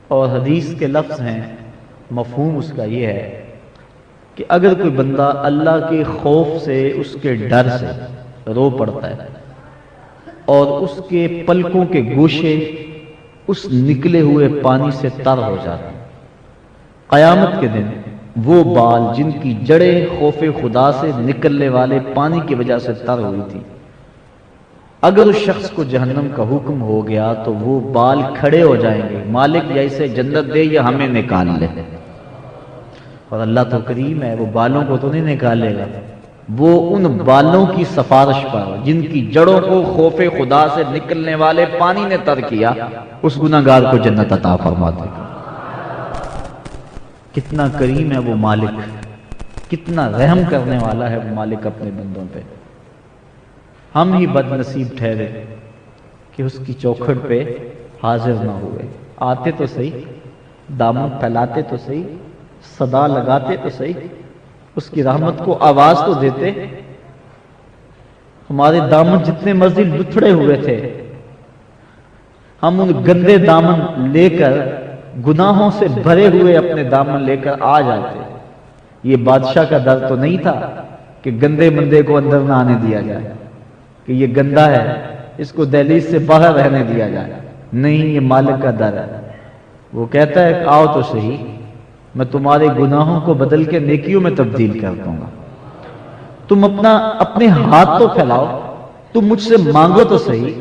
اور حدیث کے لفظ ہیں، مفہوم اس کا یہ ہے کہ اگر کوئی بندہ اللہ کے خوف سے، اس کے ڈر سے رو پڑتا ہے اور اس کے پلکوں کے گوشے اس نکلے ہوئے پانی سے تر ہو جاتے ہیں، قیامت کے دن وہ بال جن کی جڑیں خوف خدا سے نکلنے والے پانی کی وجہ سے تر ہوئی تھی، اگر اس شخص کو جہنم کا حکم ہو گیا تو وہ بال کھڑے ہو جائیں گے، مالک یا اسے جنت دے یا ہمیں نکال لے۔ اور اللہ تو کریم ہے، وہ بالوں کو تو نہیں نکالے گا، وہ ان بالوں کی سفارش پر جن کی جڑوں کو خوف خدا سے نکلنے والے پانی نے تر کیا، اس گناہگار کو جنت عطا فرما دے گا۔ کتنا کریم ہے وہ مالک، کتنا رحم کرنے والا ہے وہ مالک اپنے بندوں پہ۔ ہم ہی بد نصیب ٹھہرے کہ اس کی چوکھٹ پہ حاضر نہ ہوئے، آتے تو صحیح، دامن پھیلاتے تو صحیح، صدا لگاتے تو صحیح، اس کی رحمت کو آواز تو دیتے۔ ہمارے دامن جتنے مرضی لتھڑے ہوئے تھے، ہم ان گندے دامن لے کر، گناہوں سے بھرے ہوئے اپنے دامن لے کر آ جاتے۔ یہ بادشاہ کا در تو نہیں تھا کہ گندے مندے کو اندر نہ آنے دیا جائے، کہ یہ گندا ہے اس کو دہلیز سے باہر رہنے دیا جائے، نہیں، یہ مالک کا در ہے۔ وہ کہتا ہے آؤ تو صحیح، میں تمہارے گناہوں کو بدل کے نیکیوں میں تبدیل کر دوں گا، تم اپنے ہاتھ تو پھیلاؤ، تم مجھ سے مانگو تو صحیح۔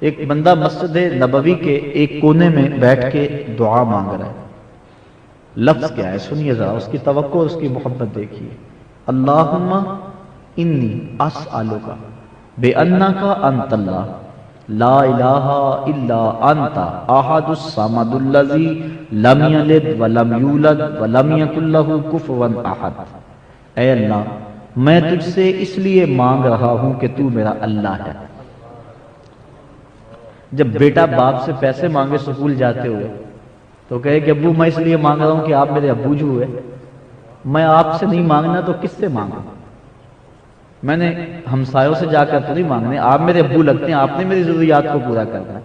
ایک بندہ مسجد نبوی کے ایک کونے میں بیٹھ کے دعا مانگ رہا ہے، لفظ کیا ہے سنیے ذرا، اس کی توقع اور اس کی محبت دیکھیے۔ اللہم انی اسألک بأنک انت اللہ لا الہ الا انت احد الصمد الذی لم یلد ولم یولد ولم یکن لہ کفوا احد۔ اے اللہ، میں تجھ سے اس لیے مانگ رہا ہوں کہ تو میرا اللہ ہے۔ جب بیٹا باپ سے پیسے مانگے سکول جاتے ہوئے تو کہے کہ ابو میں اس لیے مانگ رہا ہوں کہ آپ میرے ابو جو ہوئے، میں آپ سے نہیں مانگنا تو کس سے مانگا؟ میں نے ہمسایوں سے جا کر تو نہیں مانگنے، آپ میرے ابو لگتے ہیں، آپ نے میری ضروریات کو پورا کرنا ہے۔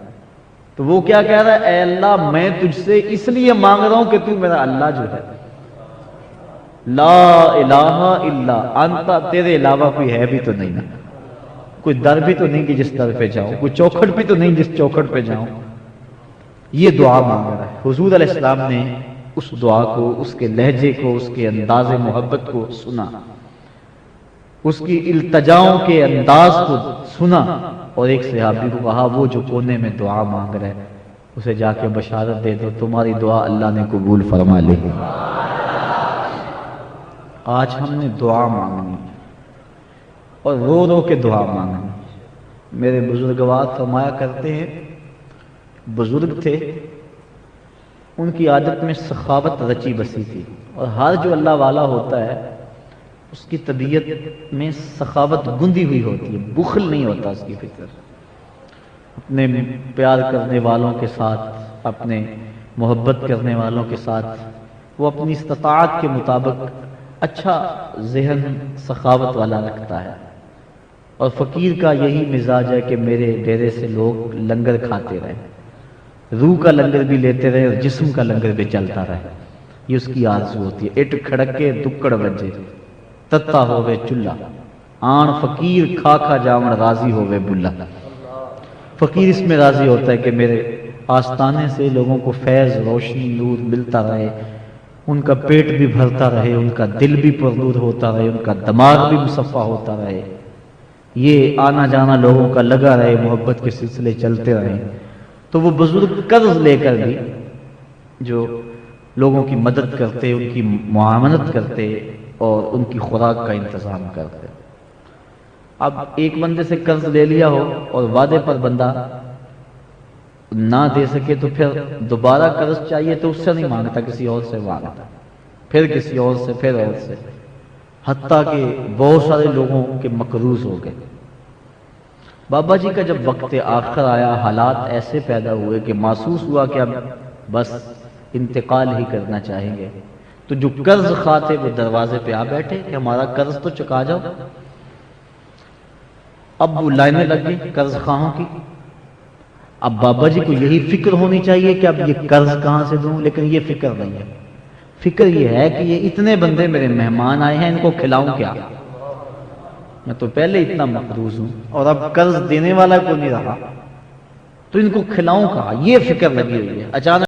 تو وہ کیا کہہ رہا ہے؟ اے اللہ، میں تجھ سے اس لیے مانگ رہا ہوں کہ تو میرا اللہ جو ہے، لا الہ الا انت، تیرے علاوہ کوئی ہے بھی تو نہیں نا، کوئی در بھی تو نہیں کہ جس در پہ جاؤں، کوئی چوکھٹ بھی تو نہیں جس چوکھٹ پہ جاؤں۔ یہ دعا مانگ رہا ہے۔ حضور علیہ السلام نے اس دعا کو، اس کے لہجے کو، اس کے انداز محبت کو سنا، اس کی التجاؤں کے انداز کو سنا، اور ایک صحابی کو کہا وہ جو کونے میں دعا مانگ رہے اسے جا کے بشارت دے دو تمہاری دعا اللہ نے قبول فرما لی۔ آج ہم نے دعا مانگنی اور رو رو کے دعا مانگنی۔ میرے بزرگوار فرمایا کرتے ہیں، بزرگ تھے، ان کی عادت میں سخاوت رچی بسی تھی، اور ہر جو اللہ والا ہوتا ہے اس کی طبیعت میں سخاوت گندی ہوئی ہوتی ہے، بخل نہیں ہوتا اس کی فطرت۔ اپنے پیار کرنے والوں کے ساتھ، اپنے محبت کرنے والوں کے ساتھ وہ اپنی استطاعت کے مطابق اچھا ذہن سخاوت والا رکھتا ہے، اور فقیر کا یہی مزاج ہے کہ میرے ڈیرے سے لوگ لنگر کھاتے رہے، روح کا لنگر بھی لیتے رہے اور جسم کا لنگر بھی چلتا رہے، یہ اس کی آرزو ہوتی ہے۔ اٹ کھڑکے دکڑ بجے تتا ہوئے چلہ، آن فقیر کھا کھا جاون راضی ہوئے بلہ۔ فقیر اس میں راضی ہوتا ہے کہ میرے آستانے سے لوگوں کو فیض، روشنی، نور ملتا رہے، ان کا پیٹ بھی بھرتا رہے، ان کا دل بھی پرنور ہوتا رہے، ان کا دماغ بھی مصفا ہوتا رہے، یہ آنا جانا لوگوں کا لگا رہے، محبت کے سلسلے چلتے رہے۔ تو وہ بزرگ قرض لے کر بھی جو لوگوں کی مدد کرتے، ان کی معاونت کرتے اور ان کی خوراک کا انتظام کرتے۔ اب ایک بندے سے قرض لے لیا ہو اور وعدے پر بندہ نہ دے سکے تو پھر دوبارہ قرض چاہیے تو اس سے نہیں مانگتا، کسی اور سے مانگتا، پھر کسی اور سے، پھر اور سے، حتیٰ کہ بہت سارے لوگوں کے مقروض ہو گئے۔ بابا جی کا جب وقت آخر آیا، حالات ایسے پیدا ہوئے کہ محسوس ہوا کہ اب بس انتقال ہی کرنا چاہیں گے، تو جو قرض خواہ تھے وہ دروازے پہ آ بیٹھے کہ ہمارا قرض تو چکا جاؤ۔ اب وہ لائنیں لگ گئی قرض خواہوں کی، اب بابا جی کو یہی فکر ہونی چاہیے کہ اب یہ قرض کہاں سے دوں، لیکن یہ فکر نہیں ہے. فکر یہ ہے کہ یہ اتنے بندے میرے مہمان آئے ہیں، ان کو کھلاؤں کیا؟ میں تو پہلے اتنا مقروض ہوں اور اب قرض دینے والا کوئی نہیں رہا، تو ان کو کھلاؤں کہاں، یہ فکر لگی ہوئی ہے. اچانک